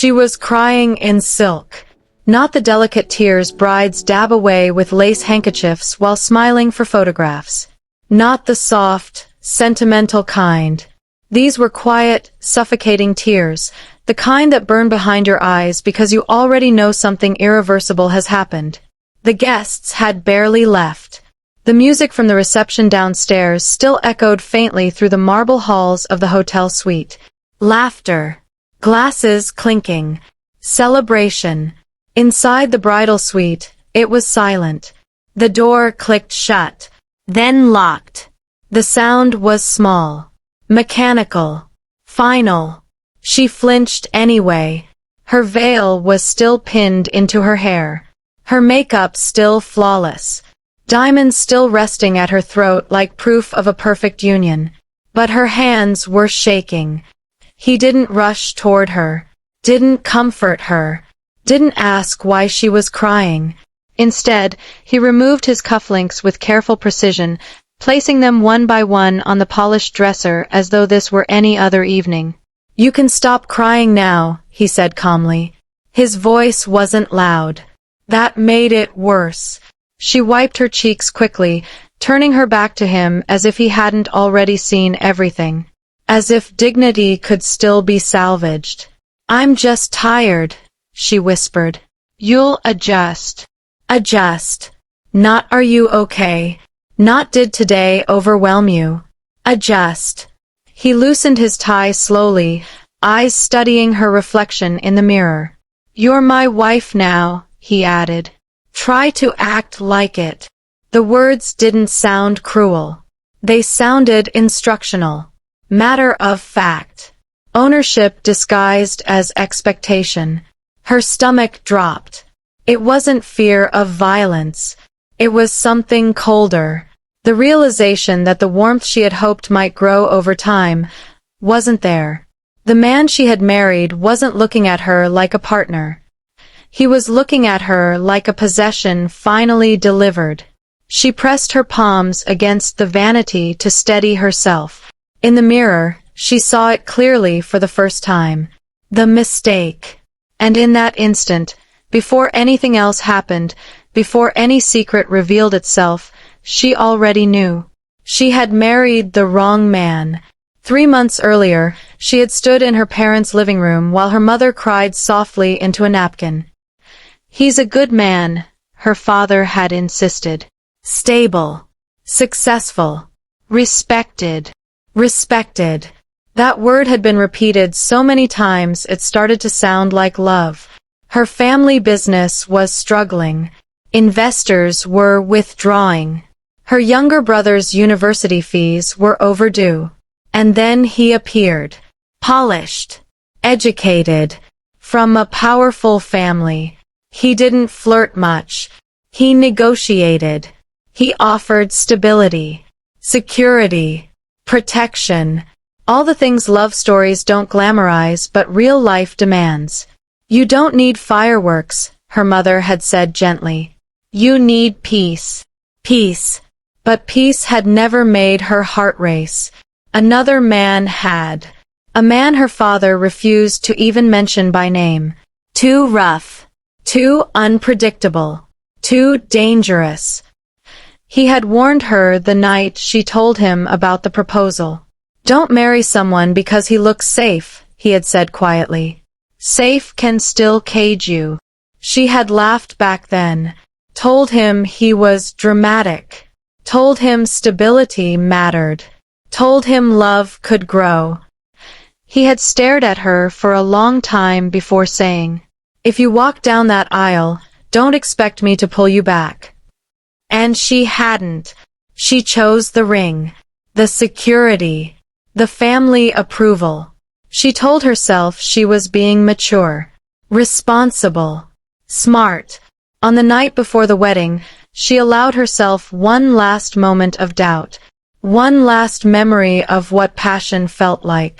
She was crying in silk. Not the delicate tears brides dab away with lace handkerchiefs while smiling for photographs. Not the soft, sentimental kind. These were quiet, suffocating tears, the kind that burn behind your eyes because you already know something irreversible has happened. The guests had barely left. The music from the reception downstairs still echoed faintly through the marble halls of the hotel suite. Laughter. Glasses clinking. Celebration. Inside the bridal suite, it was silent. The door clicked shut, then locked. The sound was small, mechanical, final. She flinched anyway. Her veil was still pinned into her hair. Her makeup still flawless. Diamonds still resting at her throat like proof of a perfect union. But her hands were shaking. He didn't rush toward her, didn't comfort her, didn't ask why she was crying. Instead, he removed his cufflinks with careful precision, placing them one by one on the polished dresser as though this were any other evening. "You can stop crying now," he said calmly. His voice wasn't loud. That made it worse. She wiped her cheeks quickly, turning her back to him as if he hadn't already seen everything. As if dignity could still be salvaged. "I'm just tired," she whispered. "You'll adjust." Adjust. Not "are you okay?" Not "did today overwhelm you?" Adjust. He loosened his tie slowly, eyes studying her reflection in the mirror. "You're my wife now," he added. "Try to act like it." The words didn't sound cruel. They sounded instructional. Matter of fact. Ownership disguised as expectation. Her stomach dropped. It wasn't fear of violence. It was something colder. The realization that the warmth she had hoped might grow over time wasn't there. The man she had married wasn't looking at her like a partner. He was looking at her like a possession finally delivered. She pressed her palms against the vanity to steady herself. In the mirror, she saw it clearly for the first time. The mistake. And in that instant, before anything else happened, before any secret revealed itself, she already knew. She had married the wrong man. 3 months earlier, she had stood in her parents' living room while her mother cried softly into a napkin. "He's a good man," her father had insisted. "Stable. Successful. Respected. Respected." That word had been repeated so many times it started to sound like love. Her family business was struggling. Investors were withdrawing. Her younger brother's university fees were overdue. And then he appeared. Polished. Educated. From a powerful family. He didn't flirt much. He negotiated. He offered stability. Security. Protection. All the things love stories don't glamorize but real life demands. "You don't need fireworks," her mother had said gently. "You need peace." Peace. But peace had never made her heart race. Another man had. A man her father refused to even mention by name. Too rough. Too unpredictable. Too dangerous. He had warned her the night she told him about the proposal. "Don't marry someone because he looks safe," he had said quietly. "Safe can still cage you." She had laughed back then, told him he was dramatic, told him stability mattered, told him love could grow. He had stared at her for a long time before saying, "If you walk down that aisle, don't expect me to pull you back." And she hadn't. She chose the ring, the security, the family approval. She told herself she was being mature, responsible, smart. On the night before the wedding, she allowed herself one last moment of doubt, one last memory of what passion felt like.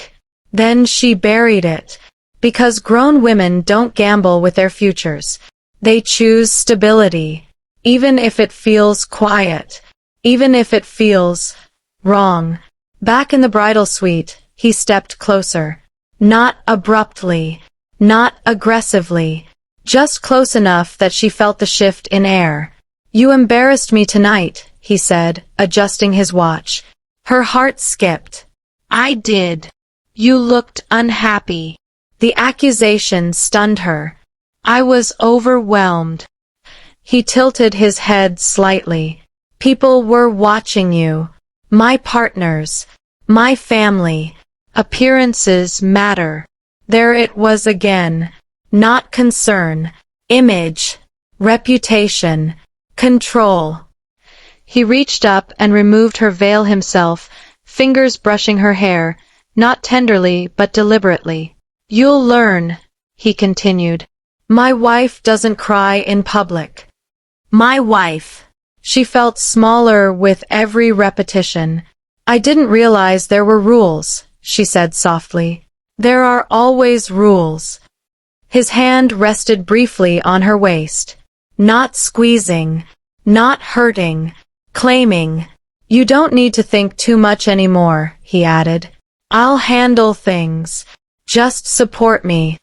Then she buried it, because grown women don't gamble with their futures. They choose stability, even if it feels quiet, even if it feels wrong. Back in the bridal suite, he stepped closer. Not abruptly, Not aggressively. Just close enough that she felt the shift in air. "You embarrassed me tonight," he said, adjusting his watch. Her heart skipped. "I did. You looked unhappy." The accusation stunned her. "I was overwhelmed." He tilted his head slightly. "People were watching you. My partners. My family. Appearances matter." There it was again. Not concern. Image. Reputation. Control. He reached up and removed her veil himself, fingers brushing her hair, not tenderly but deliberately. "You'll learn," he continued. "My wife doesn't cry in public." My wife. She felt smaller with every repetition. "I didn't realize there were rules," she said softly. "There are always rules." His hand rested briefly on her waist. Not squeezing. Not hurting. Claiming. "You don't need to think too much anymore," he added. "I'll handle things. Just support me."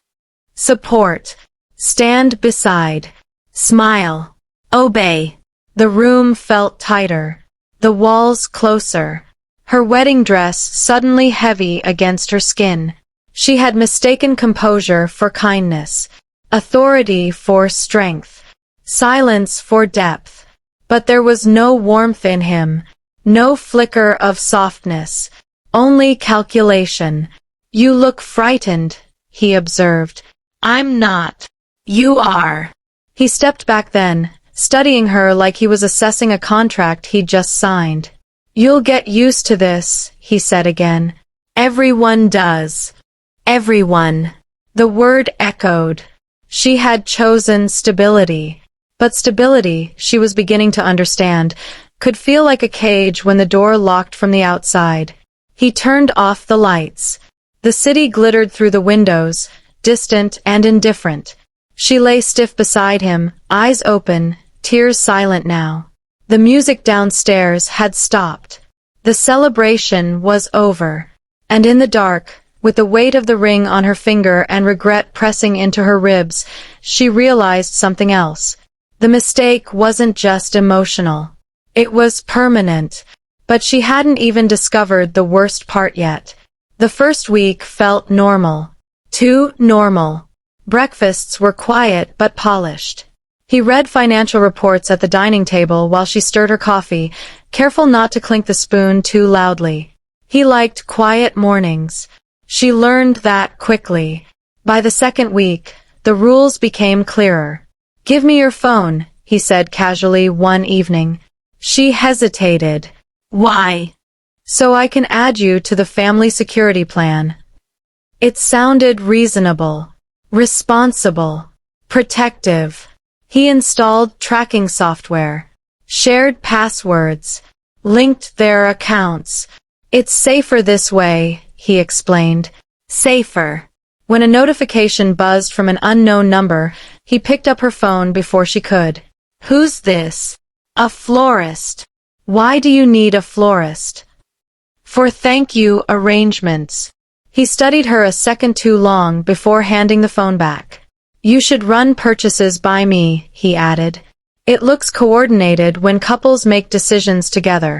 Support. Stand beside. Smile. Obey. The room felt tighter. The walls closer. Her wedding dress suddenly heavy against her skin. She had mistaken composure for kindness, authority for strength, silence for depth. But there was no warmth in him, no flicker of softness, only calculation. "You look frightened," he observed. "I'm not. You are." He stepped back then, studying her like he was assessing a contract he'd just signed. "You'll get used to this," he said again. "Everyone does." Everyone. The word echoed. She had chosen stability. But stability, she was beginning to understand, could feel like a cage when the door locked from the outside. He turned off the lights. The city glittered through the windows, distant and indifferent. She lay stiff beside him, eyes open, tears silent now. The music downstairs had stopped. The celebration was over. And in the dark, with the weight of the ring on her finger and regret pressing into her ribs, she realized something else. The mistake wasn't just emotional. It was permanent. But she hadn't even discovered the worst part yet. The first week felt normal. Too normal. Breakfasts were quiet but polished. He read financial reports at the dining table while she stirred her coffee, careful not to clink the spoon too loudly. He liked quiet mornings. She learned that quickly. By the second week, the rules became clearer. "Give me your phone," he said casually one evening. She hesitated. "Why?" "So I can add you to the family security plan." It sounded reasonable, responsible, protective. He installed tracking software, shared passwords, linked their accounts. "It's safer this way," he explained. Safer. When a notification buzzed from an unknown number, he picked up her phone before she could. "Who's this?" "A florist." "Why do you need a florist?" "For thank you arrangements." He studied her a second too long before handing the phone back. "You should run purchases by me," he added. "It looks coordinated when couples make decisions together."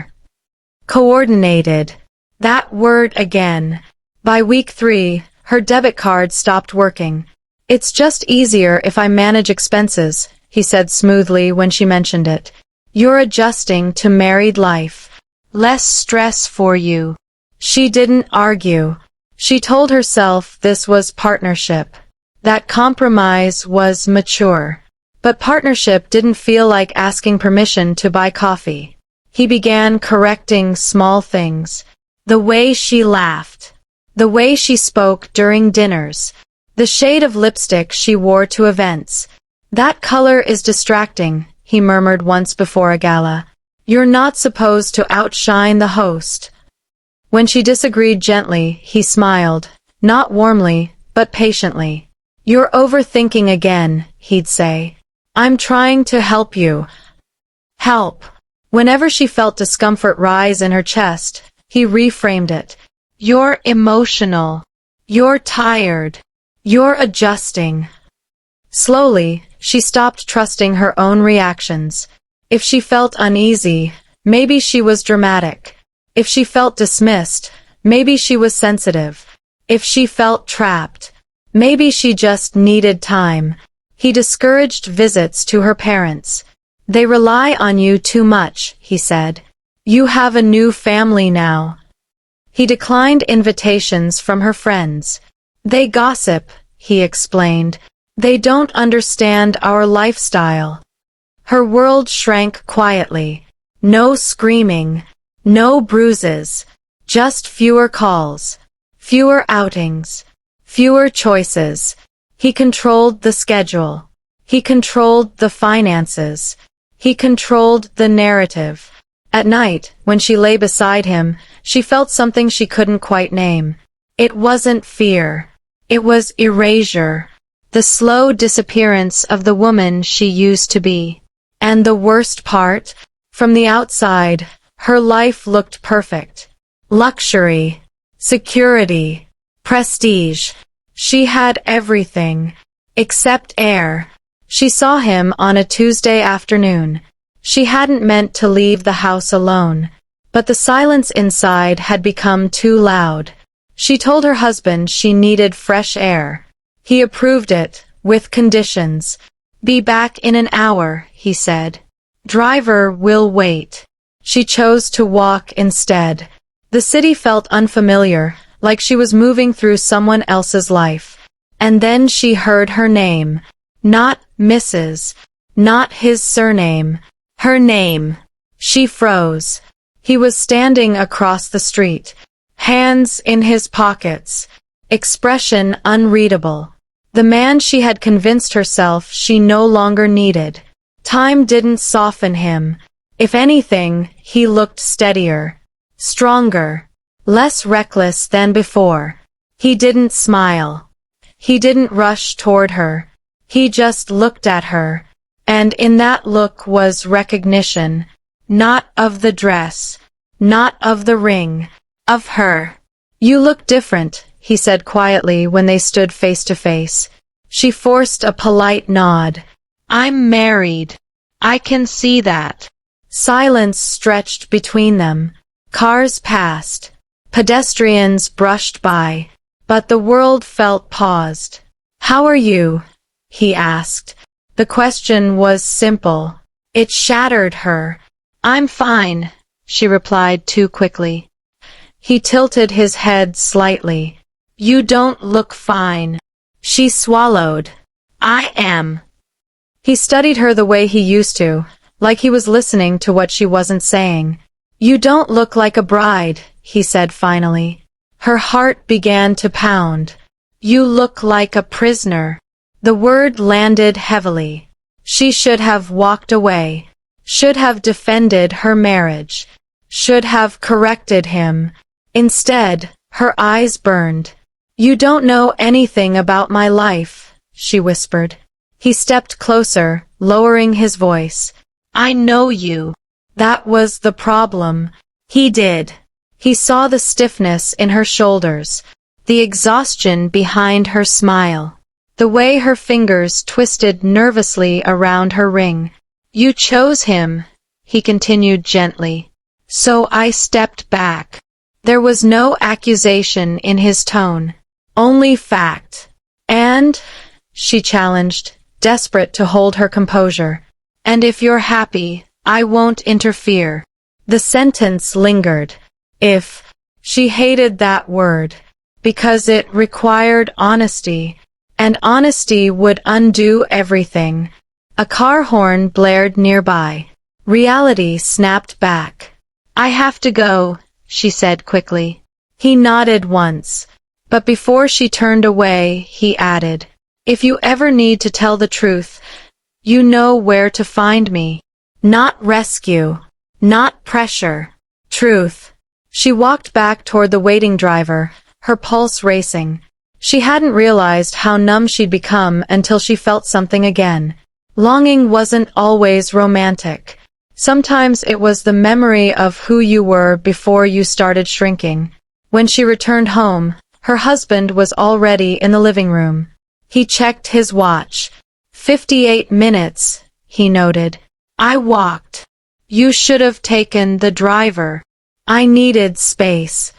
Coordinated. That word again. By week 3, her debit card stopped working. "It's just easier if I manage expenses," he said smoothly when she mentioned it. "You're adjusting to married life. Less stress for you." She didn't argue. She told herself this was partnership. That compromise was mature. But partnership didn't feel like asking permission to buy coffee. He began correcting small things. The way she laughed. The way she spoke during dinners. The shade of lipstick she wore to events. "That color is distracting," he murmured once before a gala. "You're not supposed to outshine the host." When she disagreed gently, he smiled, not warmly, but patiently. "You're overthinking again," he'd say. "I'm trying to help you." Help. Whenever she felt discomfort rise in her chest, he reframed it. "You're emotional. You're tired. You're adjusting. Slowly, she stopped trusting her own reactions. If she felt uneasy, maybe she was dramatic. If she felt dismissed, maybe she was sensitive. If she felt trapped, maybe she just needed time. He discouraged visits to her parents. They rely on you too much, he said. You have a new family now. He declined invitations from her friends. They gossip, he explained. They don't understand our lifestyle. Her world shrank quietly. No screaming, no bruises, just fewer calls, fewer outings, fewer choices. He controlled the schedule. He controlled the finances. He controlled the narrative. At night, when she lay beside him, she felt something she couldn't quite name. It wasn't fear. It was erasure. The slow disappearance of the woman she used to be. And the worst part? From the outside, her life looked perfect. Luxury, security, prestige. She had everything. Except air. She saw him on a Tuesday afternoon. She hadn't meant to leave the house alone, but the silence inside had become too loud. She told her husband she needed fresh air. He approved it, with conditions. Be back in an hour, he said. Driver will wait. She chose to walk instead. The city felt unfamiliar, like she was moving through someone else's life. And then she heard her name. Not Mrs. Not his surname. Her name. She froze. He was standing across the street, hands in his pockets, expression unreadable. The man she had convinced herself she no longer needed. Time didn't soften him. If anything, he looked steadier, stronger, less reckless than before. He didn't smile. He didn't rush toward her. He just looked at her. And in that look was recognition, not of the dress, not of the ring, of her. You look different, he said quietly when they stood face to face. She forced a polite nod. I'm married. I can see that. Silence stretched between them. Cars passed. Pedestrians brushed by. But the world felt paused. How are you? He asked. The question was simple. It shattered her. I'm fine, she replied too quickly. He tilted his head slightly. You don't look fine. She swallowed. I am. He studied her the way he used to, like he was listening to what she wasn't saying. You don't look like a bride, he said finally. Her heart began to pound. You look like a prisoner. The word landed heavily. She should have walked away, should have defended her marriage, should have corrected him. Instead, her eyes burned. You don't know anything about my life, she whispered. He stepped closer, lowering his voice. I know you. That was the problem. He did. He saw the stiffness in her shoulders, the exhaustion behind her smile. The way her fingers twisted nervously around her ring. You chose him, he continued gently. So I stepped back. There was no accusation in his tone, only fact. And, she challenged, desperate to hold her composure. And if you're happy, I won't interfere. The sentence lingered. If, she hated that word, because it required honesty. And honesty would undo everything. A car horn blared nearby. Reality snapped back. I have to go, she said quickly. He nodded once. But before she turned away, he added, if you ever need to tell the truth, you know where to find me. Not rescue. Not pressure. Truth. She walked back toward the waiting driver, her pulse racing. She hadn't realized how numb she'd become until she felt something again. Longing wasn't always romantic. Sometimes it was the memory of who you were before you started shrinking. When she returned home, her husband was already in the living room. He checked his watch. 58 minutes, he noted. I walked. You should have taken the driver. I needed space.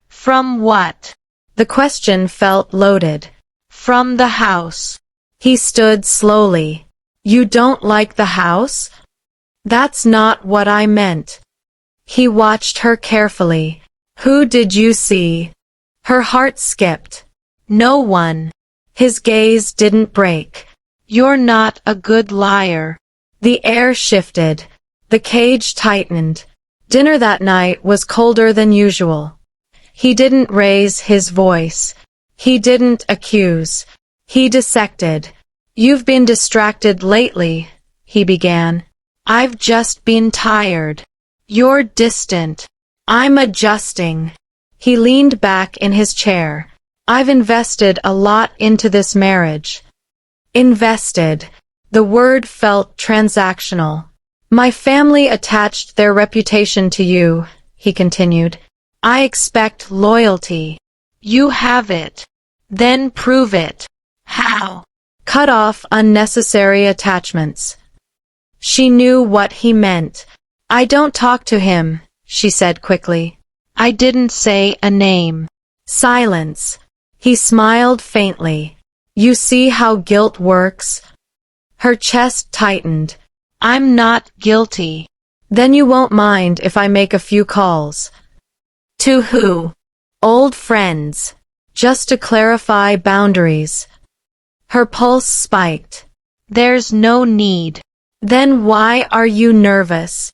From what? The question felt loaded. From the house. He stood slowly. You don't like the house? That's not what I meant. He watched her carefully. Who did you see? Her heart skipped. No one. His gaze didn't break. You're not a good liar. The air shifted. The cage tightened. Dinner that night was colder than usual. He didn't raise his voice. He didn't accuse. He dissected. You've been distracted lately, he began. I've just been tired. You're distant. I'm adjusting. He leaned back in his chair. I've invested a lot into this marriage. Invested. The word felt transactional. My family attached their reputation to you, he continued. I expect loyalty. You have it. Then prove it. How? Cut off unnecessary attachments. She knew what he meant. I don't talk to him, she said quickly. I didn't say a name. Silence. He smiled faintly. You see how guilt works? Her chest tightened. I'm not guilty. Then you won't mind if I make a few calls. To who? Old friends. Just to clarify boundaries. Her pulse spiked. There's no need. Then why are you nervous?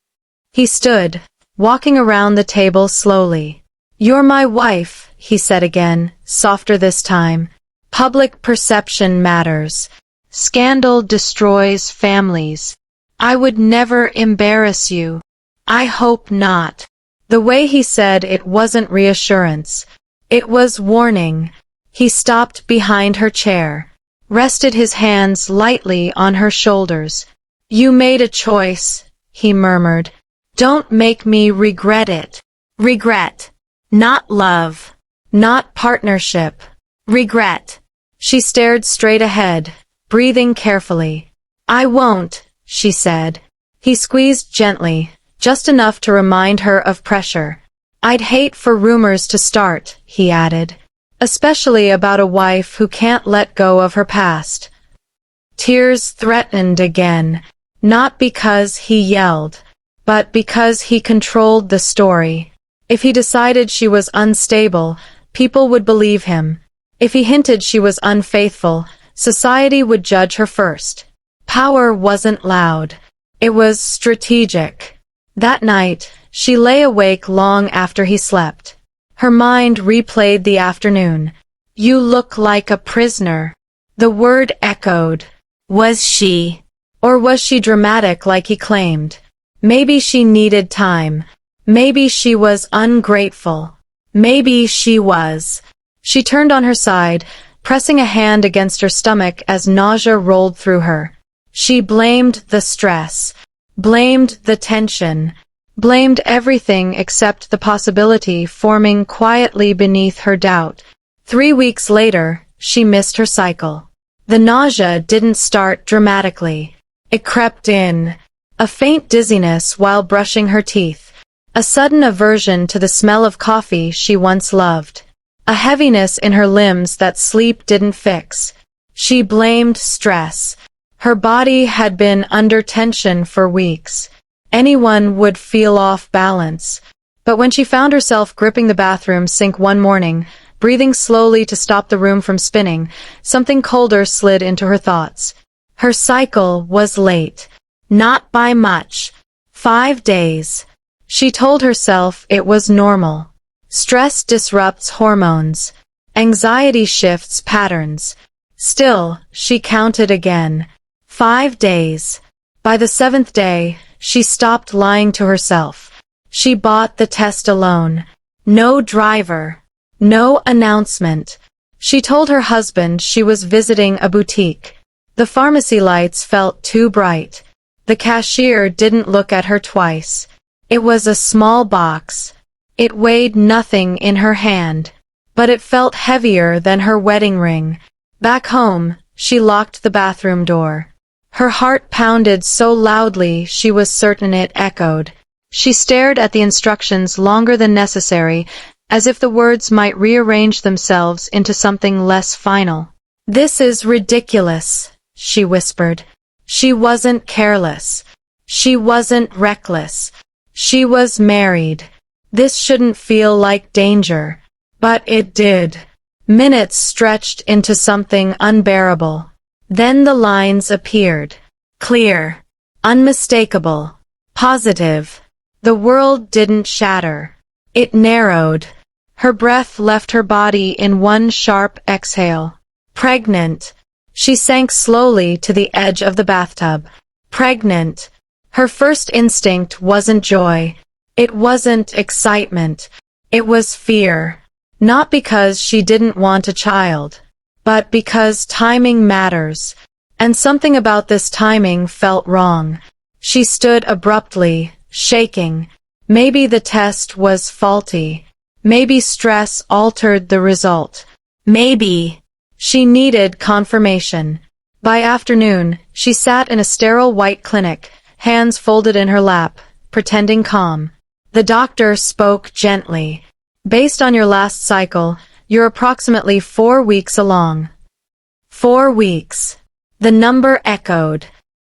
He stood, walking around the table slowly. You're my wife, he said again, softer this time. Public perception matters. Scandal destroys families. I would never embarrass you. I hope not. The way he said it wasn't reassurance. It was warning. He stopped behind her chair, rested his hands lightly on her shoulders. You made a choice, he murmured. Don't make me regret it. Regret. Not love. Not partnership. Regret. She stared straight ahead, breathing carefully. I won't, she said. He squeezed gently, just enough to remind her of pressure. I'd hate for rumors to start, he added, especially about a wife who can't let go of her past. Tears threatened again, not because he yelled, but because he controlled the story. If he decided she was unstable, people would believe him. If he hinted she was unfaithful, society would judge her first. Power wasn't loud. It was strategic. That night, she lay awake long after he slept. Her mind replayed the afternoon. You look like a prisoner. The word echoed. Was she? Or was she dramatic like he claimed? Maybe she needed time. Maybe she was ungrateful. Maybe she was. She turned on her side, pressing a hand against her stomach as nausea rolled through her. She blamed the stress, blamed the tension, blamed everything except the possibility forming quietly beneath her doubt. 3 weeks later, she missed her cycle. The nausea didn't start dramatically. It crept in, a faint dizziness while brushing her teeth, a sudden aversion to the smell of coffee she once loved, a heaviness in her limbs that sleep didn't fix. She blamed stress. Her body had been under tension for weeks. Anyone would feel off balance. But when she found herself gripping the bathroom sink one morning, breathing slowly to stop the room from spinning, something colder slid into her thoughts. Her cycle was late. Not by much. 5 days. She told herself it was normal. Stress disrupts hormones. Anxiety shifts patterns. Still, she counted again. 5 days. By the 7th day, she stopped lying to herself. She bought the test alone. No driver. No announcement. She told her husband she was visiting a boutique. The pharmacy lights felt too bright. The cashier didn't look at her twice. It was a small box. It weighed nothing in her hand. but it felt heavier than her wedding ring. Back home, she locked the bathroom door. Her heart pounded so loudly she was certain it echoed. She stared at the instructions longer than necessary, as if the words might rearrange themselves into something less final. "This is ridiculous," she whispered. She wasn't careless. She wasn't reckless. She was married. This shouldn't feel like danger. But it did. Minutes stretched into something unbearable. Then the lines appeared. Clear. Unmistakable. Positive. The world didn't shatter. It narrowed. Her breath left her body in one sharp exhale. Pregnant. She sank slowly to the edge of the bathtub. Pregnant. Her first instinct wasn't joy. It wasn't excitement. It was fear. Not because she didn't want a child, but because timing matters. And something about this timing felt wrong. She stood abruptly, shaking. Maybe the test was faulty. Maybe stress altered the result. Maybe she needed confirmation. By afternoon, she sat in a sterile white clinic, hands folded in her lap, pretending calm. The doctor spoke gently. "Based on your last cycle, you're approximately 4 weeks along." 4 weeks. The number echoed.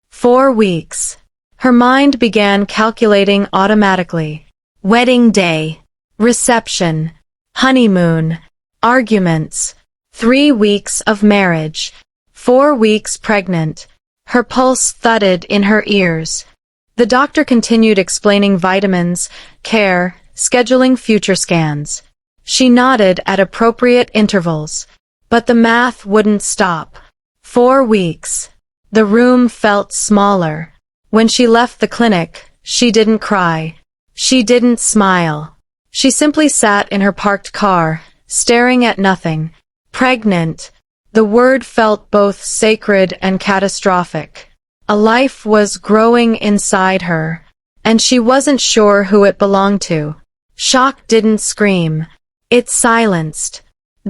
4 weeks. Her mind began calculating automatically. Wedding day. Reception. Honeymoon. Arguments. 3 weeks of marriage. 4 weeks pregnant. Her pulse thudded in her ears. The doctor continued explaining vitamins, care, scheduling future scans. She nodded at appropriate intervals. But the math wouldn't stop. 4 weeks. The room felt smaller. When she left the clinic, she didn't cry. She didn't smile. She simply sat in her parked car, staring at nothing. Pregnant. The word felt both sacred and catastrophic. A life was growing inside her, and she wasn't sure who it belonged to. Shock didn't scream. It silenced.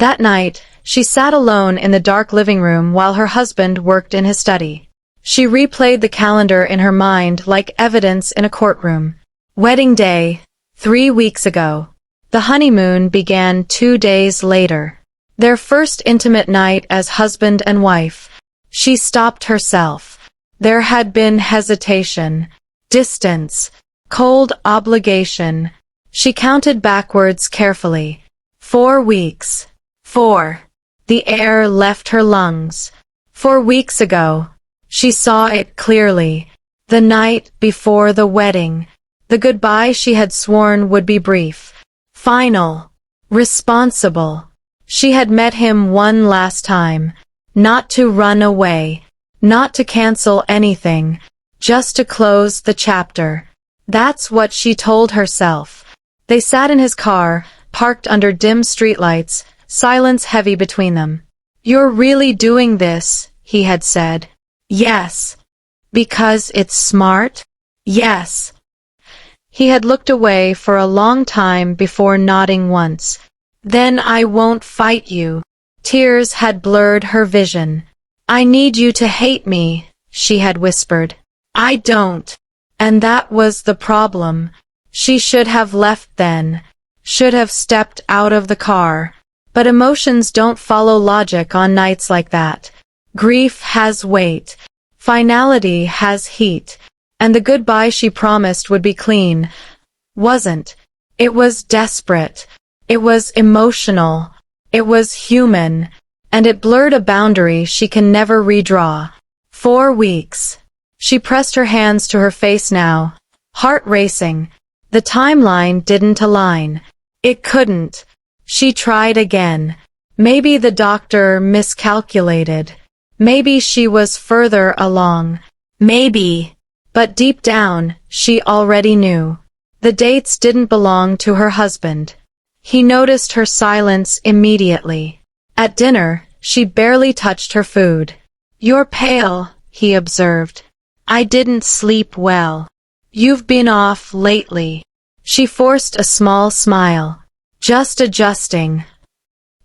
That night, she sat alone in the dark living room while her husband worked in his study. She replayed the calendar in her mind like evidence in a courtroom. Wedding day, 3 weeks ago. The honeymoon began 2 days later. Their first intimate night as husband and wife. She stopped herself. There had been hesitation, distance, cold obligation. She counted backwards carefully. 4 weeks. 4. The air left her lungs. 4 weeks ago. She saw it clearly. The night before the wedding. The goodbye she had sworn would be brief. Final. Responsible. She had met him one last time. Not to run away. Not to cancel anything. Just to close the chapter. That's what she told herself. They sat in his car, parked under dim streetlights, silence heavy between them. "You're really doing this," he had said. "Yes." "Because it's smart?" "Yes." He had looked away for a long time before nodding once. "Then I won't fight you." Tears had blurred her vision. "I need you to hate me," she had whispered. "I don't." And that was the problem. She should have left then. Should have stepped out of the car. But emotions don't follow logic on nights like that. Grief has weight. Finality has heat. And the goodbye she promised would be clean wasn't. It was desperate. It was emotional. It was human. And it blurred a boundary she can never redraw. 4 weeks. She pressed her hands to her face now, heart racing. The timeline didn't align. It couldn't. She tried again. Maybe the doctor miscalculated. Maybe she was further along. Maybe. But deep down, she already knew. The dates didn't belong to her husband. He noticed her silence immediately. At dinner, she barely touched her food. "You're pale," he observed. "I didn't sleep well. You've been off lately." She forced a small smile. "Just adjusting."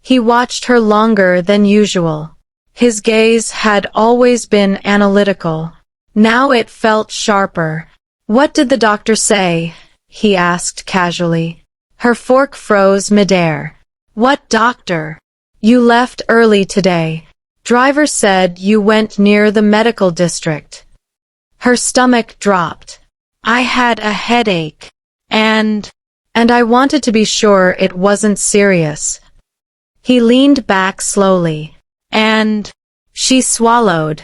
He watched her longer than usual. His gaze had always been analytical. Now it felt sharper. "What did the doctor say?" he asked casually. Her fork froze midair. "What doctor? You left early today. Driver said you went near the medical district." Her stomach dropped. "I had a headache. And I wanted to be sure it wasn't serious." He leaned back slowly. "And..." She swallowed.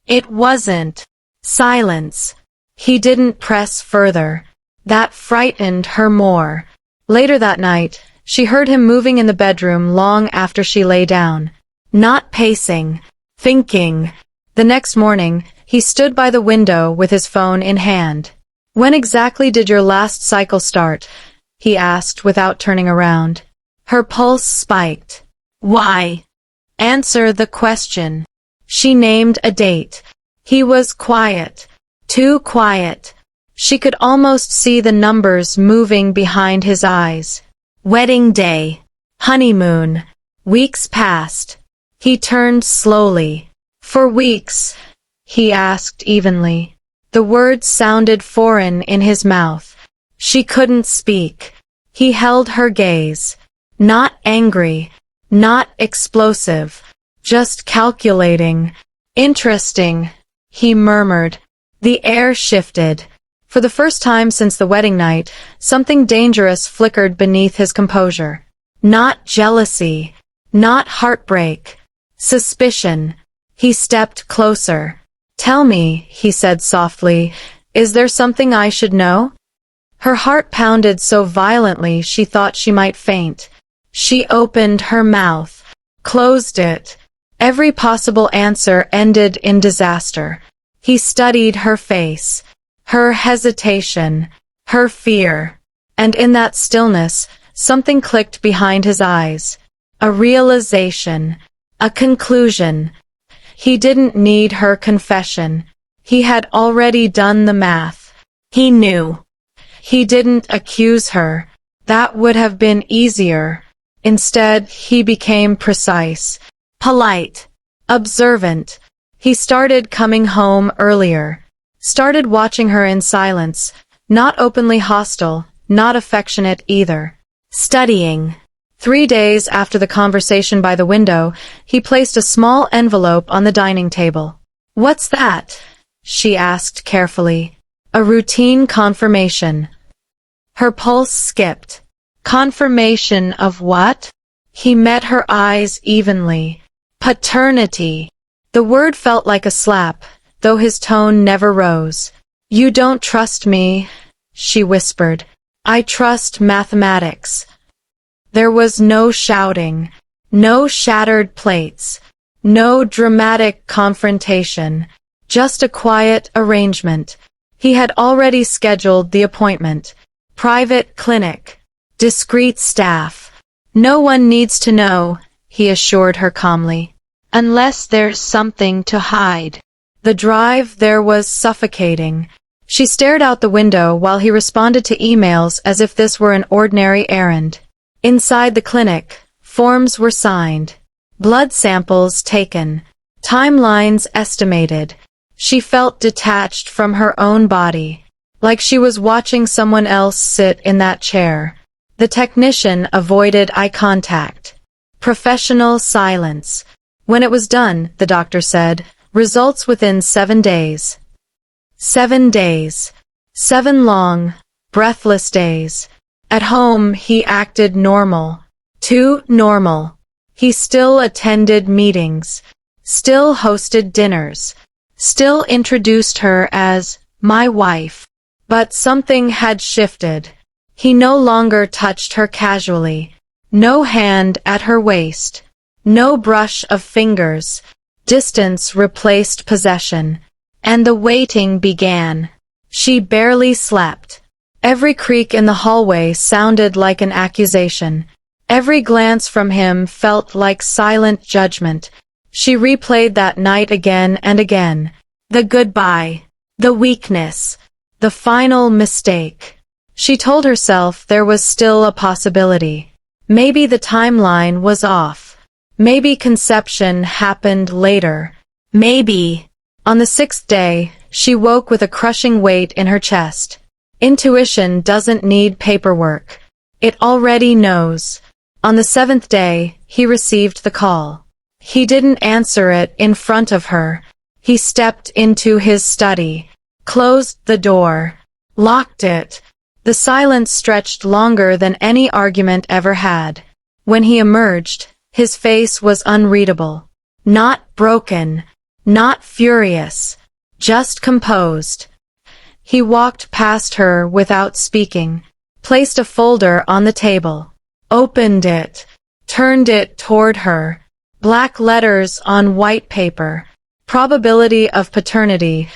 "It wasn't." Silence. He didn't press further. That frightened her more. Later that night, she heard him moving in the bedroom long after she lay down. Not pacing. Thinking. The next morning, he stood by the window with his phone in hand. "When exactly did your last cycle start?" he asked without turning around. Her pulse spiked. "Why?" "Answer the question." She named a date. He was quiet. Too quiet. She could almost see the numbers moving behind his eyes. Wedding day. Honeymoon. Weeks passed. He turned slowly. "For weeks?" he asked evenly. The words sounded foreign in his mouth. She couldn't speak. He held her gaze. Not angry. Not explosive. Just calculating. "Interesting," he murmured. The air shifted. For the first time since the wedding night, something dangerous flickered beneath his composure. Not jealousy. Not heartbreak. Suspicion. He stepped closer. "Tell me," he said softly, "is there something I should know?" Her heart pounded so violently she thought she might faint. She opened her mouth. Closed it. Every possible answer ended in disaster. He studied her face. Her hesitation. Her fear. And in that stillness, something clicked behind his eyes. A realization. A conclusion. He didn't need her confession. He had already done the math. He knew. He didn't accuse her. That would have been easier. Instead, he became precise. Polite. Observant. He started coming home earlier. Started watching her in silence. Not openly hostile. Not affectionate either. Studying. 3 days after the conversation by the window, he placed a small envelope on the dining table. "What's that?" she asked carefully. "A routine confirmation." Her pulse skipped. Confirmation of what? He met her eyes evenly. Paternity. The word felt like a slap, though his tone never rose. "You don't trust me," she whispered. "I trust mathematics." There was no shouting, no shattered plates, no dramatic confrontation, just a quiet arrangement. He had already scheduled the appointment. Private clinic. Discreet staff. "No one needs to know," he assured her calmly. "Unless there's something to hide." The drive there was suffocating. She stared out the window while he responded to emails as if this were an ordinary errand. Inside the clinic, forms were signed. Blood samples taken. Timelines estimated. She felt detached from her own body, like she was watching someone else sit in that chair. The technician avoided eye contact. Professional silence. When it was done, the doctor said, results within 7 days. 7 days. 7 long, breathless days. At home, he acted normal. Too normal. He still attended meetings. Still hosted dinners. Still introduced her as my wife. But something had shifted. He no longer touched her casually. No hand at her waist. No brush of fingers. Distance replaced possession. And the waiting began. She barely slept. Every creak in the hallway sounded like an accusation. Every glance from him felt like silent judgment. She replayed that night again and again. The goodbye. The weakness. The final mistake. She told herself there was still a possibility. Maybe the timeline was off. Maybe conception happened later. Maybe. On the 6th day, she woke with a crushing weight in her chest. Intuition doesn't need paperwork. It already knows. On the 7th day, he received the call. He didn't answer it in front of her. He stepped into his study, closed the door, locked it. The silence stretched longer than any argument ever had. When he emerged, his face was unreadable. Not broken, not furious, just composed. He walked past her without speaking, placed a folder on the table, opened it, turned it toward her. Black letters on white paper. Probability of paternity,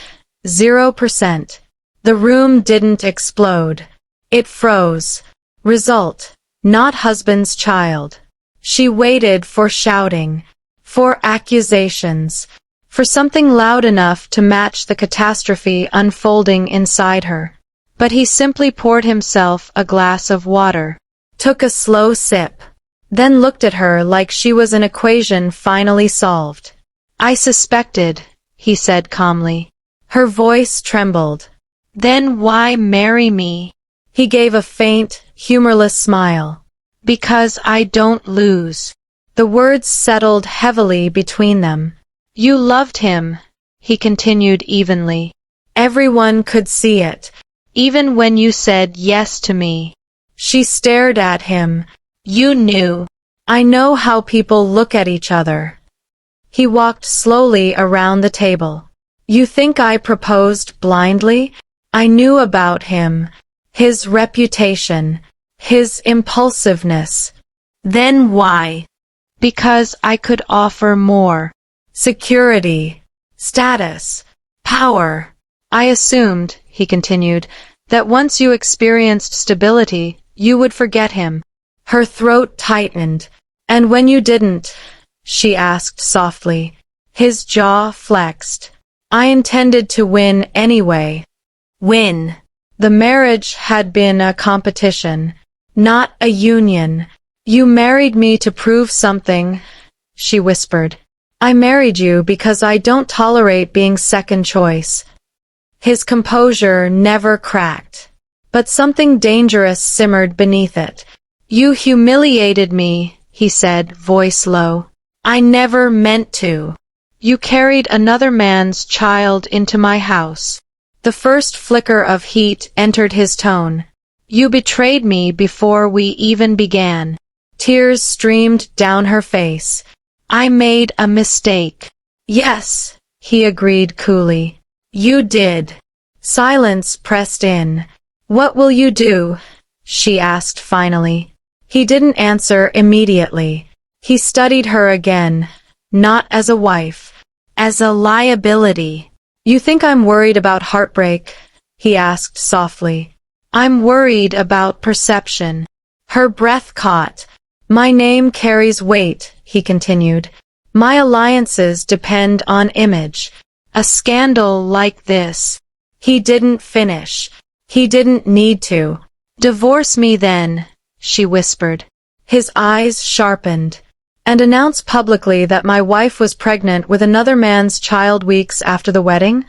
0%. The room didn't explode. It froze. Result, not husband's child. She waited for shouting, for accusations, for something loud enough to match the catastrophe unfolding inside her. But he simply poured himself a glass of water, took a slow sip, then looked at her like she was an equation finally solved. "I suspected," he said calmly. Her voice trembled. "Then why marry me?" He gave a faint, humorless smile. "Because I don't lose." The words settled heavily between them. "You loved him," he continued evenly. "Everyone could see it, even when you said yes to me." She stared at him. "You knew." "I know how people look at each other." He walked slowly around the table. "You think I proposed blindly? I knew about him, his reputation, his impulsiveness." "Then why?" "Because I could offer more. Security, status, power. I assumed," he continued, "that once you experienced stability, you would forget him." Her throat tightened. "And when you didn't?" she asked softly. His jaw flexed. "I intended to win anyway." Win. The marriage had been a competition, not a union. "You married me to prove something," she whispered. "I married you because I don't tolerate being second choice." His composure never cracked, but something dangerous simmered beneath it. "You humiliated me," he said, voice low. "I never meant to. You carried another man's child into my house." The first flicker of heat entered his tone. "You betrayed me before we even began." Tears streamed down her face. "I made a mistake." "Yes," he agreed coolly. "You did." Silence pressed in. "What will you do?" she asked finally. He didn't answer immediately. He studied her again, not as a wife, as a liability. "You think I'm worried about heartbreak?" he asked softly. "I'm worried about perception." Her breath caught. "My name carries weight," he continued. "My alliances depend on image. A scandal like this." He didn't finish. He didn't need to. "Divorce me then," she whispered. His eyes sharpened. "And announce publicly that my wife was pregnant with another man's child weeks after the wedding?"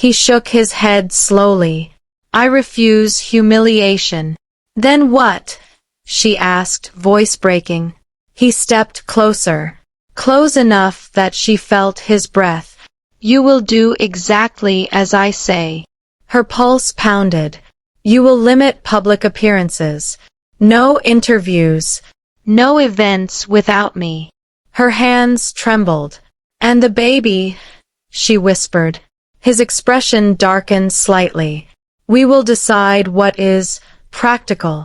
He shook his head slowly. "I refuse humiliation." "Then what?" she asked, voice breaking. He stepped closer, close enough that she felt his breath. "You will do exactly as I say." Her pulse pounded. "You will limit public appearances. No interviews. No events without me." Her hands trembled. "And the baby?" she whispered. His expression darkened slightly. "We will decide what is practical."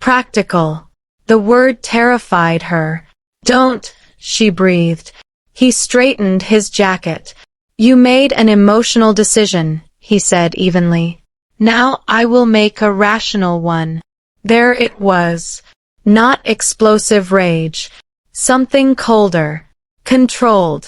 Practical. The word terrified her. "Don't," she breathed. He straightened his jacket. "You made an emotional decision," he said evenly. "Now I will make a rational one." There it was. Not explosive rage. Something colder. Controlled.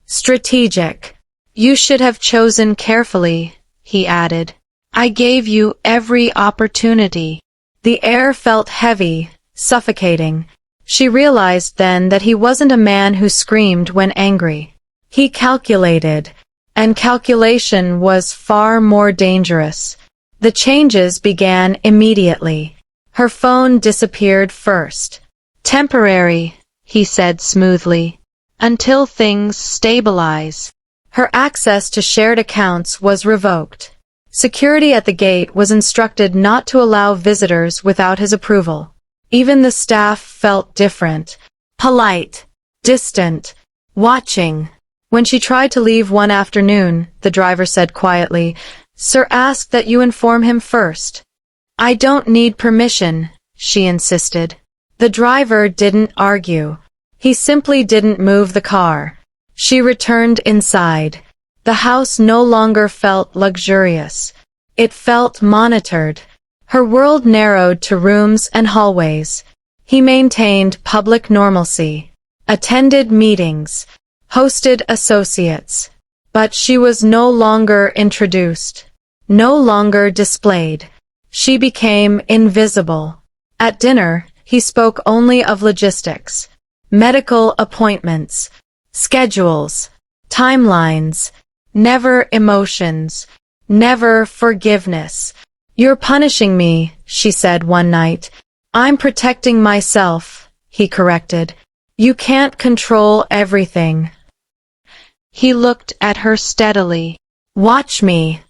Strategic. "You should have chosen carefully," he added. "I gave you every opportunity." The air felt heavy, suffocating. She realized then that he wasn't a man who screamed when angry. He calculated, and calculation was far more dangerous. The changes began immediately. Her phone disappeared first. "Temporary," he said smoothly, "until things stabilize." Her access to shared accounts was revoked. Security at the gate was instructed not to allow visitors without his approval. Even the staff felt different, polite, distant, watching. When she tried to leave one afternoon, the driver said quietly, "Sir asked that you inform him first." "I don't need permission," she insisted. The driver didn't argue. He simply didn't move the car. She returned inside. The house no longer felt luxurious. It felt monitored. Her world narrowed to rooms and hallways. He maintained public normalcy, attended meetings, hosted associates. But she was no longer introduced, no longer displayed. She became invisible. At dinner, he spoke only of logistics, medical appointments, schedules, timelines, never emotions, never forgiveness. "You're punishing me," she said one night. "I'm protecting myself," he corrected. "You can't control everything." He looked at her steadily. "Watch me."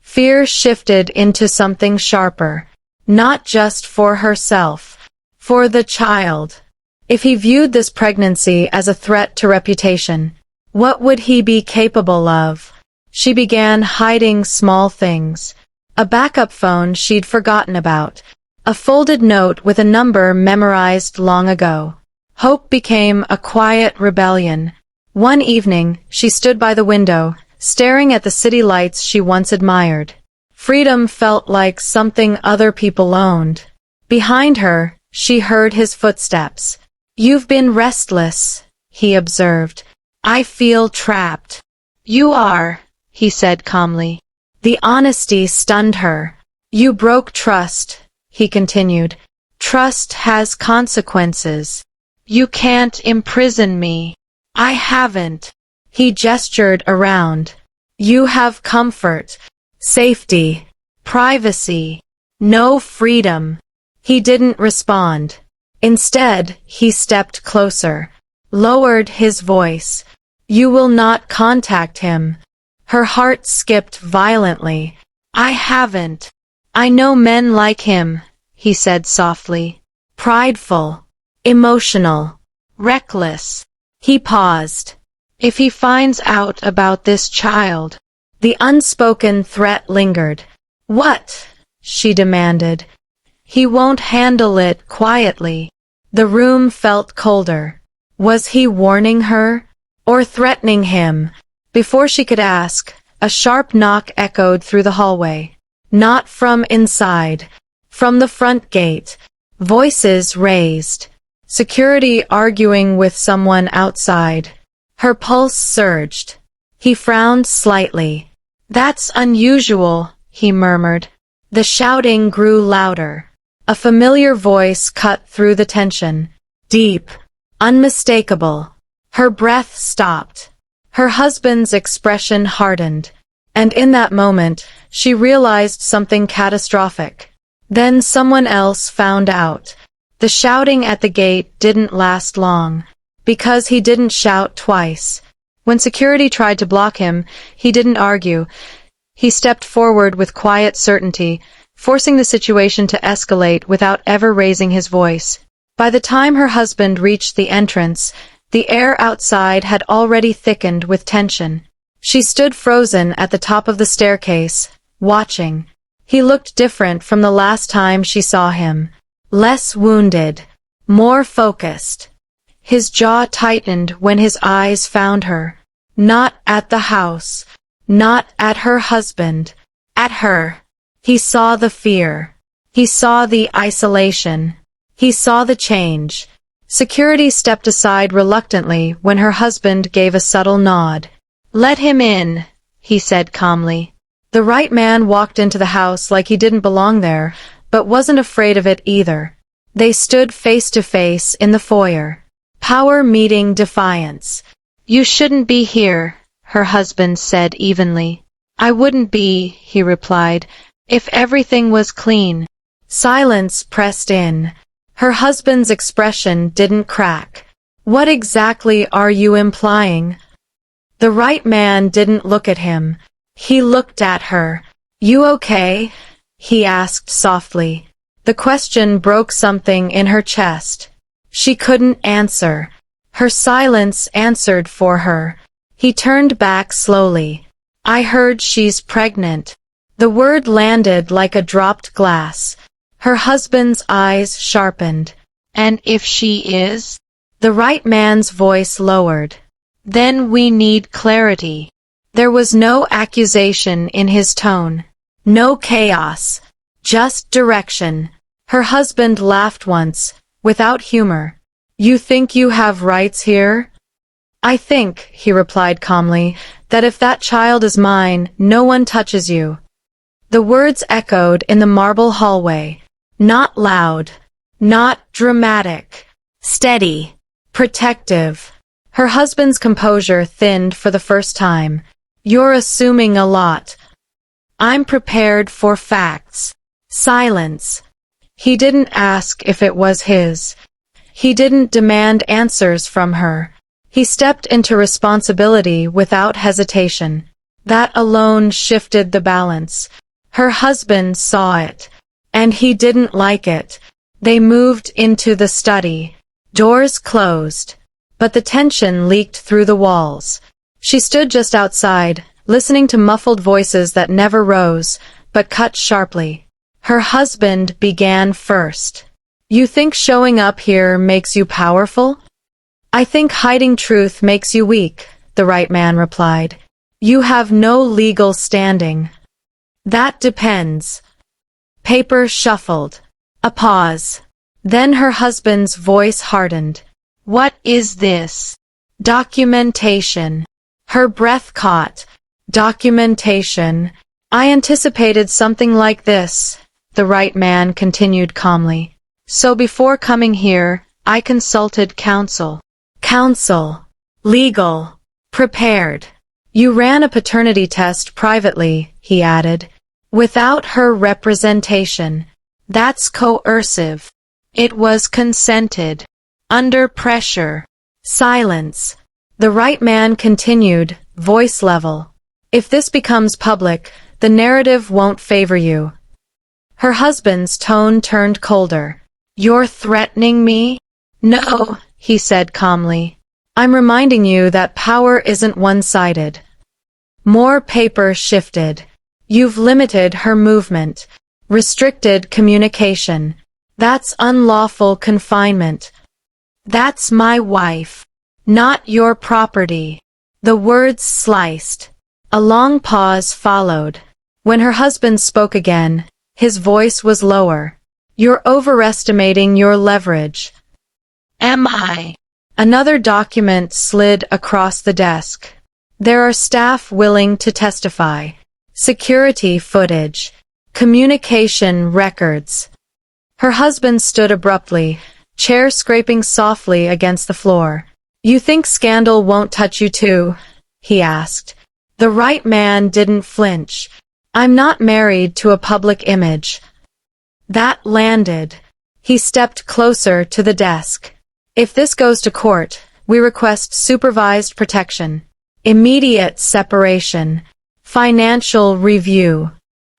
Fear shifted into something sharper, not just for herself, for the child. If he viewed this pregnancy as a threat to reputation, what would he be capable of? She began hiding small things. A backup phone she'd forgotten about. A folded note with a number memorized long ago. Hope became a quiet rebellion. One evening, she stood by the window, staring at the city lights she once admired. Freedom felt like something other people owned. Behind her, she heard his footsteps. "You've been restless," he observed. "I feel trapped." "You are," he said calmly. The honesty stunned her. "You broke trust," he continued. "Trust has consequences. You can't imprison me." "I haven't." He gestured around. "You have comfort, safety, privacy, no freedom." He didn't respond. Instead, he stepped closer, lowered his voice. "You will not contact him." Her heart skipped violently. "I haven't. I know men like him," he said softly. "Prideful, emotional, reckless." He paused. "If he finds out about this child." The unspoken threat lingered. "What?" she demanded. "He won't handle it quietly." The room felt colder. Was he warning her? Or threatening him? Before she could ask, a sharp knock echoed through the hallway. Not from inside. From the front gate. Voices raised. Security arguing with someone outside. Her pulse surged. He frowned slightly. "That's unusual," he murmured. The shouting grew louder. A familiar voice cut through the tension. Deep. Unmistakable. Her breath stopped. Her husband's expression hardened. And in that moment, she realized something catastrophic. Then someone else found out. The shouting at the gate didn't last long. Because he didn't shout twice. When security tried to block him, he didn't argue. He stepped forward with quiet certainty, forcing the situation to escalate without ever raising his voice. By the time her husband reached the entrance, the air outside had already thickened with tension. She stood frozen at the top of the staircase, watching. He looked different from the last time she saw him. Less wounded, more focused. His jaw tightened when his eyes found her. Not at the house, not at her husband, at her. He saw the fear. He saw the isolation. He saw the change. Security stepped aside reluctantly when her husband gave a subtle nod. "Let him in," he said calmly. The right man walked into the house like he didn't belong there, but wasn't afraid of it either. They stood face to face in the foyer. Power meeting defiance. "You shouldn't be here," her husband said evenly. "I wouldn't be," he replied, "if everything was clean." Silence pressed in. Her husband's expression didn't crack. "What exactly are you implying?" The right man didn't look at him. He looked at her. "You okay?" he asked softly. The question broke something in her chest. She couldn't answer. Her silence answered for her. He turned back slowly. "I heard she's pregnant." The word landed like a dropped glass. Her husband's eyes sharpened. "And if she is?" The right man's voice lowered. "Then we need clarity." There was no accusation in his tone. No chaos. Just direction. Her husband laughed once, without humor. "You think you have rights here?" "I think," he replied calmly, "that if that child is mine, no one touches you." The words echoed in the marble hallway. Not loud. Not dramatic. Steady. Protective. Her husband's composure thinned for the first time. "You're assuming a lot." "I'm prepared for facts." Silence. He didn't ask if it was his. He didn't demand answers from her. He stepped into responsibility without hesitation. That alone shifted the balance. Her husband saw it. And he didn't like it. They moved into the study. Doors closed. But the tension leaked through the walls. She stood just outside, listening to muffled voices that never rose, but cut sharply. Her husband began first. "You think showing up here makes you powerful?" "I think hiding truth makes you weak," the right man replied. "You have no legal standing." "That depends." Paper shuffled. A pause. Then her husband's voice hardened. "What is this?" "Documentation." Her breath caught. "Documentation. I anticipated something like this," the right man continued calmly. "So before coming here, I consulted counsel." "Counsel. Legal. Prepared. You ran a paternity test privately," he added. "Without her representation. That's coercive." "It was consented. Under pressure." Silence. The right man continued, voice level. "If this becomes public, the narrative won't favor you." Her husband's tone turned colder. "You're threatening me?" "No," he said calmly. "I'm reminding you that power isn't one-sided." More paper shifted. "You've limited her movement. Restricted communication. That's unlawful confinement." "That's my wife. Not your property." The words sliced. A long pause followed. When her husband spoke again, his voice was lower. "You're overestimating your leverage." "Am I?" Another document slid across the desk. "There are staff willing to testify. Security footage. Communication records." Her husband stood abruptly, chair scraping softly against the floor. "You think scandal won't touch you too?" he asked. The right man didn't flinch. "I'm not married to a public image." That landed. He stepped closer to the desk. "If this goes to court, we request supervised protection. Immediate separation. Financial review."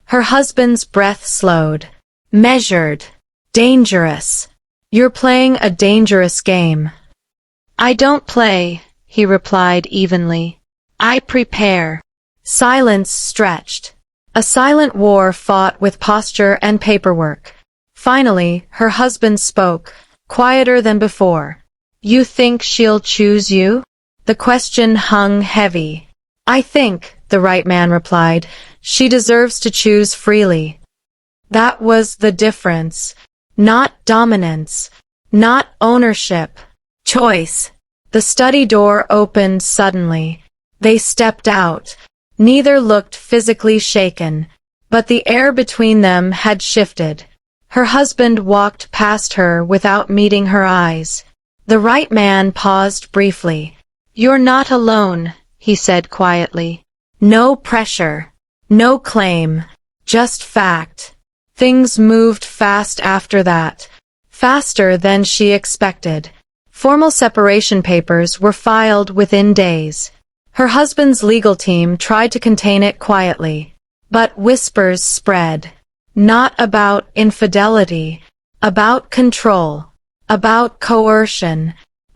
Her husband's breath slowed. Measured. Dangerous. "You're playing a dangerous game." "I don't play," he replied evenly. "I prepare." Silence stretched. A silent war fought with posture and paperwork. Finally, her husband spoke, quieter than before. "You think she'll choose you?" The question hung heavy. "I think," the right man replied, "she deserves to choose freely." That was the difference. Not dominance. Not ownership. Choice. The study door opened suddenly. They stepped out. Neither looked physically shaken, but the air between them had shifted. Her husband walked past her without meeting her eyes. The right man paused briefly. "You're not alone," he said quietly. "No pressure. No claim. Just fact." Things moved fast after that. Faster than she expected. Formal separation papers were filed within days. Her husband's legal team tried to contain it quietly. But whispers spread. Not about infidelity. About control. About coercion.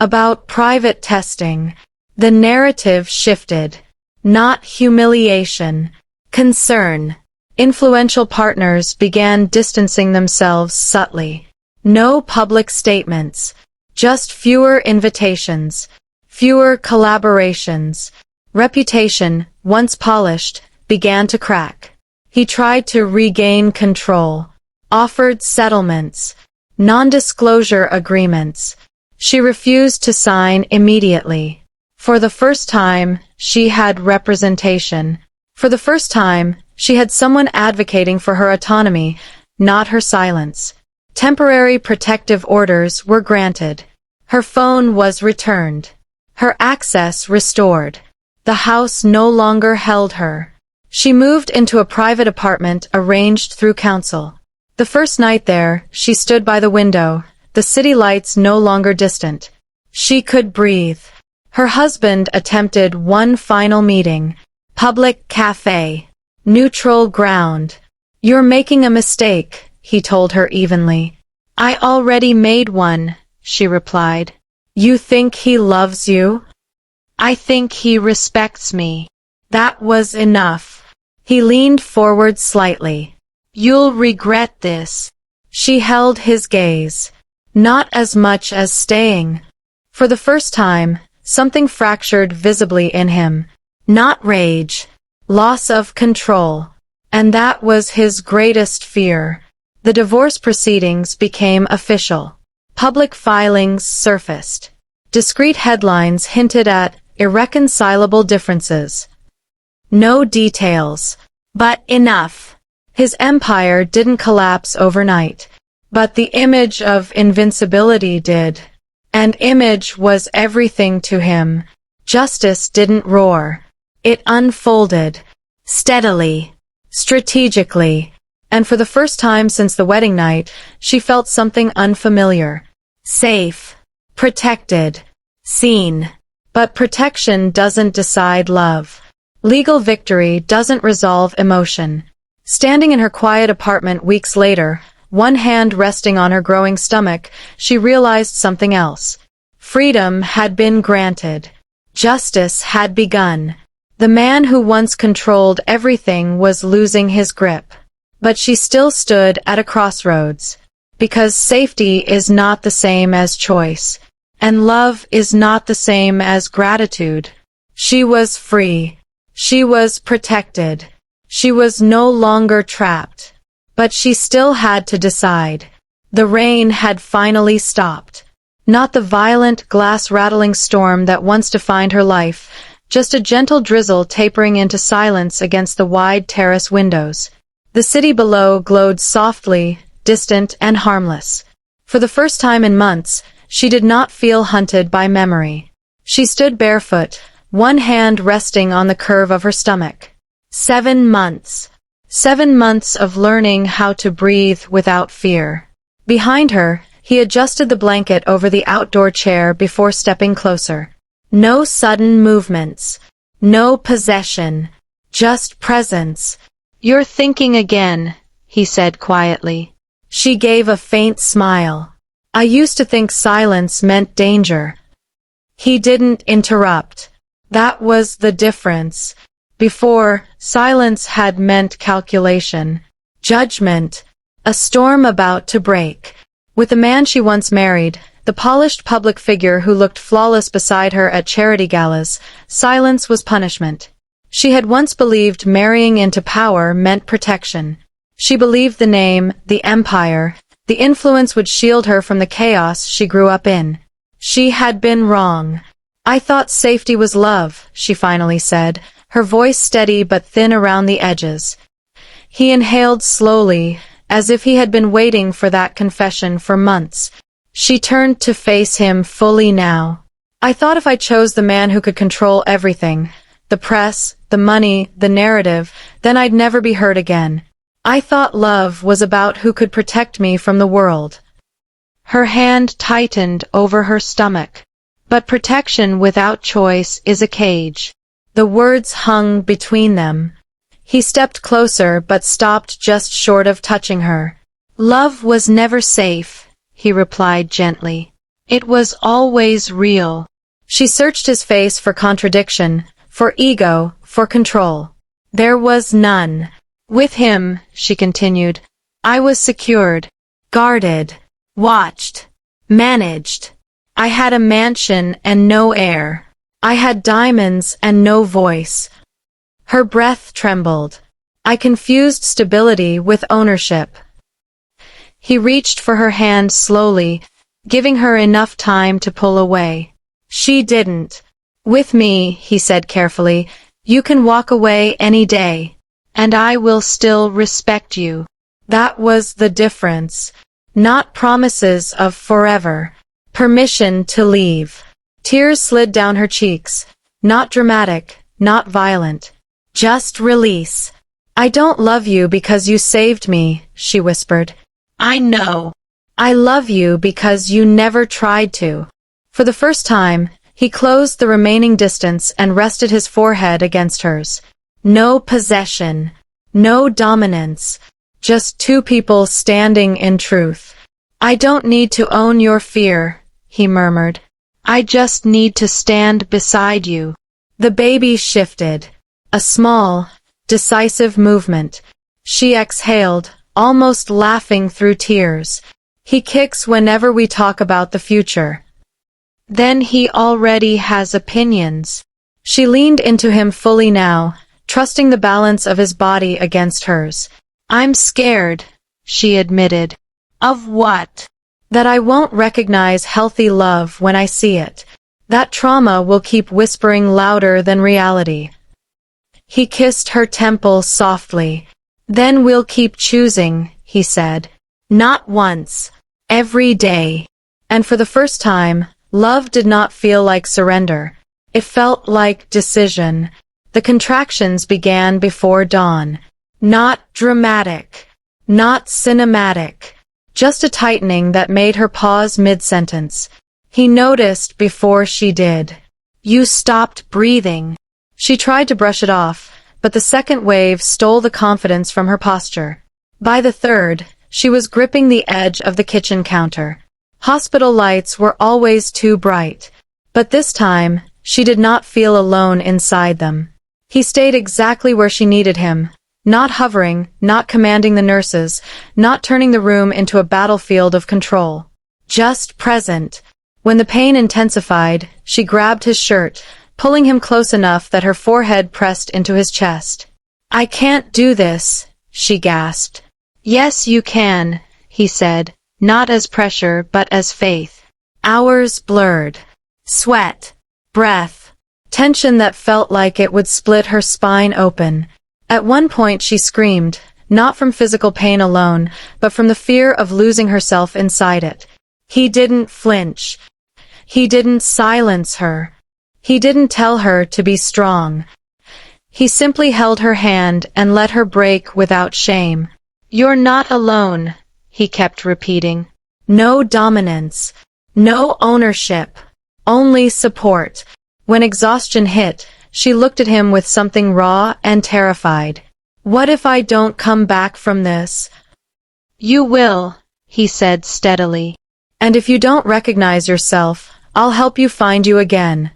About private testing. The narrative shifted. Not humiliation. Concern. Influential partners began distancing themselves subtly. No public statements. Just fewer invitations. Fewer collaborations. Reputation, once polished, began to crack. He tried to regain control. Offered settlements. Non-disclosure agreements. She refused to sign immediately. For the first time, she had representation. For the first time, she had someone advocating for her autonomy, not her silence. Temporary protective orders were granted. Her phone was returned. Her access restored. The house no longer held her. She moved into a private apartment arranged through council. The first night there, she stood by the window, the city lights no longer distant. She could breathe. Her husband attempted one final meeting. Public cafe. Neutral ground. "You're making a mistake," he told her evenly. "I already made one," she replied. "You think he loves you?" "I think he respects me." That was enough. He leaned forward slightly. "You'll regret this." She held his gaze. Not as much as staying. For the first time, something fractured visibly in him. Not rage. Loss of control. And that was his greatest fear. The divorce proceedings became official. Public filings surfaced. Discreet headlines hinted at irreconcilable differences. No details. But enough. His empire didn't collapse overnight. But the image of invincibility did. And image was everything to him. Justice didn't roar. It unfolded. Steadily. Strategically. And for the first time since the wedding night, she felt something unfamiliar. Safe. Protected. Seen. But protection doesn't decide love. Legal victory doesn't resolve emotion. Standing in her quiet apartment weeks later, one hand resting on her growing stomach, she realized something else. Freedom had been granted. Justice had begun. The man who once controlled everything was losing his grip. But she still stood at a crossroads. Because safety is not the same as choice. And love is not the same as gratitude. She was free. She was protected. She was no longer trapped. But she still had to decide. The rain had finally stopped. Not the violent, glass-rattling storm that once defined her life, just a gentle drizzle tapering into silence against the wide terrace windows. The city below glowed softly, distant and harmless. For the first time in months, she did not feel hunted by memory. She stood barefoot, one hand resting on the curve of her stomach. 7 months. 7 months of learning how to breathe without fear. Behind her, he adjusted the blanket over the outdoor chair before stepping closer. No sudden movements. No possession. Just presence. "You're thinking again," he said quietly. She gave a faint smile. "I used to think silence meant danger." He didn't interrupt. That was the difference. Before, silence had meant calculation, judgment, a storm about to break. With the man she once married, the polished public figure who looked flawless beside her at charity galas, silence was punishment. She had once believed marrying into power meant protection. She believed the name, the empire, the influence would shield her from the chaos she grew up in. She had been wrong. "I thought safety was love," she finally said, her voice steady but thin around the edges. He inhaled slowly, as if he had been waiting for that confession for months. She turned to face him fully now. I thought if I chose the man who could control everything, the press, the money, the narrative, then I'd never be hurt again. I thought love was about who could protect me from the world. Her hand tightened over her stomach. But protection without choice is a cage. The words hung between them. He stepped closer but stopped just short of touching her. Love was never safe, he replied gently. It was always real. She searched his face for contradiction, for ego, for control. There was none. With him, she continued, I was secured, guarded, watched, managed. I had a mansion and no heir. I had diamonds and no voice. Her breath trembled. I confused stability with ownership. He reached for her hand slowly, giving her enough time to pull away. She didn't. With me, he said carefully, you can walk away any day, and I will still respect you. That was the difference. Not promises of forever. Permission to leave. Tears slid down her cheeks. Not dramatic, not violent. Just release. I don't love you because you saved me, she whispered. I know. I love you because you never tried to. For the first time, he closed the remaining distance and rested his forehead against hers. No possession. No dominance. Just two people standing in truth. I don't need to own your fear, he murmured. I just need to stand beside you. The baby shifted. A small, decisive movement. She exhaled, almost laughing through tears. He kicks whenever we talk about the future. Then he already has opinions. She leaned into him fully now, trusting the balance of his body against hers. I'm scared, she admitted. Of what? That I won't recognize healthy love when I see it. That trauma will keep whispering louder than reality. He kissed her temple softly. Then we'll keep choosing, he said. Not once. Every day. And for the first time, love did not feel like surrender. It felt like decision. The contractions began before dawn. Not dramatic. Not cinematic. Just a tightening that made her pause mid-sentence. He noticed before she did. You stopped breathing. She tried to brush it off, but the second wave stole the confidence from her posture. By the third, she was gripping the edge of the kitchen counter. Hospital lights were always too bright, but this time, she did not feel alone inside them. He stayed exactly where she needed him, not hovering, not commanding the nurses, not turning the room into a battlefield of control. Just present. When the pain intensified, she grabbed his shirt, pulling him close enough that her forehead pressed into his chest. I can't do this, she gasped. Yes, you can, he said, not as pressure but as faith. Hours blurred. Sweat. Breath. Tension that felt like it would split her spine open. At one point she screamed, not from physical pain alone, but from the fear of losing herself inside it. He didn't flinch. He didn't silence her. He didn't tell her to be strong. He simply held her hand and let her break without shame. You're not alone, he kept repeating. No dominance. No ownership. Only support. When exhaustion hit, she looked at him with something raw and terrified. What if I don't come back from this? You will, he said steadily. And if you don't recognize yourself, I'll help you find you again.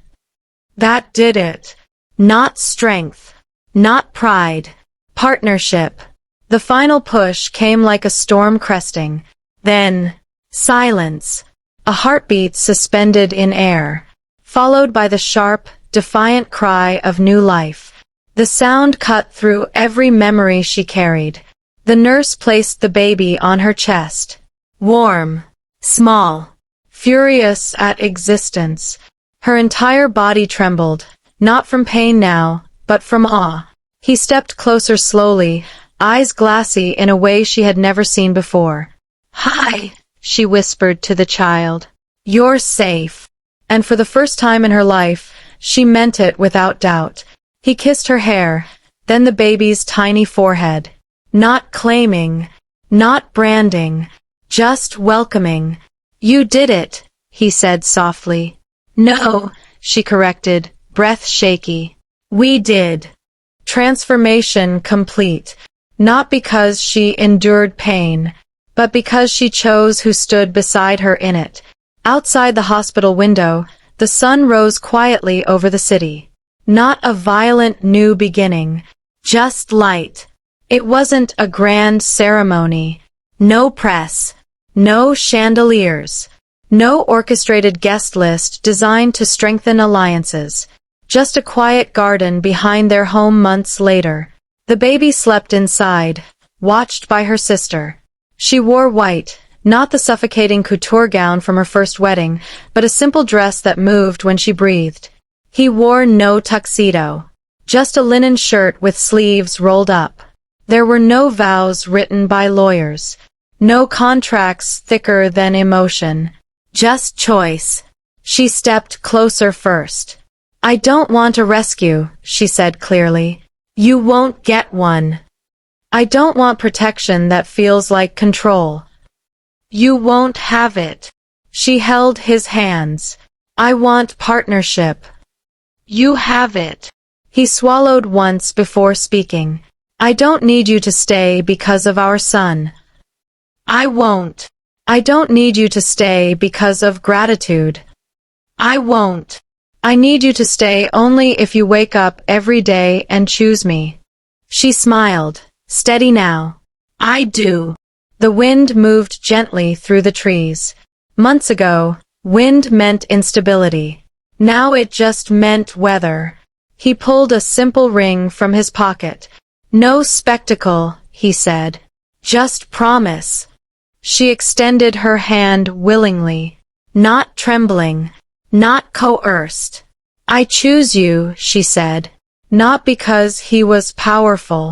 That did it. Not strength. Not pride. Partnership. The final push came like a storm cresting. Then, silence. A heartbeat suspended in air, followed by the sharp, defiant cry of new life. The sound cut through every memory she carried. The nurse placed the baby on her chest. Warm. Small. Furious at existence. Her entire body trembled, not from pain now, but from awe. He stepped closer slowly, eyes glassy in a way she had never seen before. "Hi," she whispered to the child. "You're safe." And for the first time in her life, she meant it without doubt. He kissed her hair, then the baby's tiny forehead. Not claiming, not branding, just welcoming. "You did it," he said softly. "No," she corrected, breath shaky. "We did." Transformation complete, not because she endured pain, but because she chose who stood beside her in it. Outside the hospital window, the sun rose quietly over the city. Not a violent new beginning, just light. It wasn't a grand ceremony. No press, no chandeliers, no orchestrated guest list designed to strengthen alliances. Just a quiet garden behind their home months later. The baby slept inside, watched by her sister. She wore white, not the suffocating couture gown from her first wedding, but a simple dress that moved when she breathed. He wore no tuxedo, just a linen shirt with sleeves rolled up. There were no vows written by lawyers, no contracts thicker than emotion, just choice. She stepped closer first. "I don't want a rescue," she said clearly. "You won't get one. I don't want protection that feels like control. You won't have it." She held his hands. "I want partnership. You have it." He swallowed once before speaking. "I don't need you to stay because of our son. I won't. I don't need you to stay because of gratitude. I won't. I need you to stay only if you wake up every day and choose me." She smiled. "Steady now." "I do." The wind moved gently through the trees. Months ago, wind meant instability. Now it just meant weather. He pulled a simple ring from his pocket. "No spectacle," he said. "Just promise." She extended her hand willingly, not trembling, not coerced. "I choose you," she said, not because he was powerful,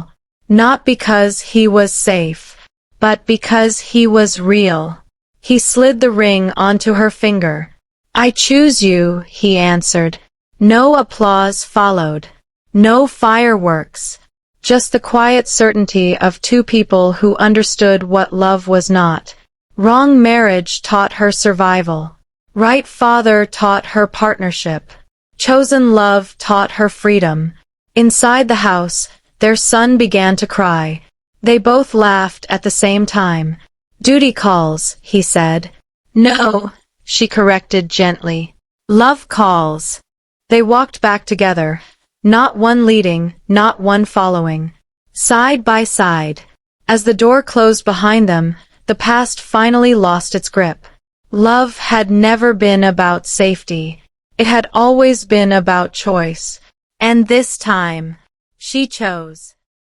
not because he was safe, but because he was real. He slid the ring onto her finger. "I choose you," he answered. No applause followed. No fireworks. Just the quiet certainty of two people who understood what love was not. Wrong marriage taught her survival. Right father taught her partnership. Chosen love taught her freedom. Inside the house, their son began to cry. They both laughed at the same time. "Duty calls," he said. "No," she corrected gently. "Love calls." They walked back together, not one leading, not one following. Side by side. As the door closed behind them, the past finally lost its grip. Love had never been about safety. It had always been about choice. And this time, she chose.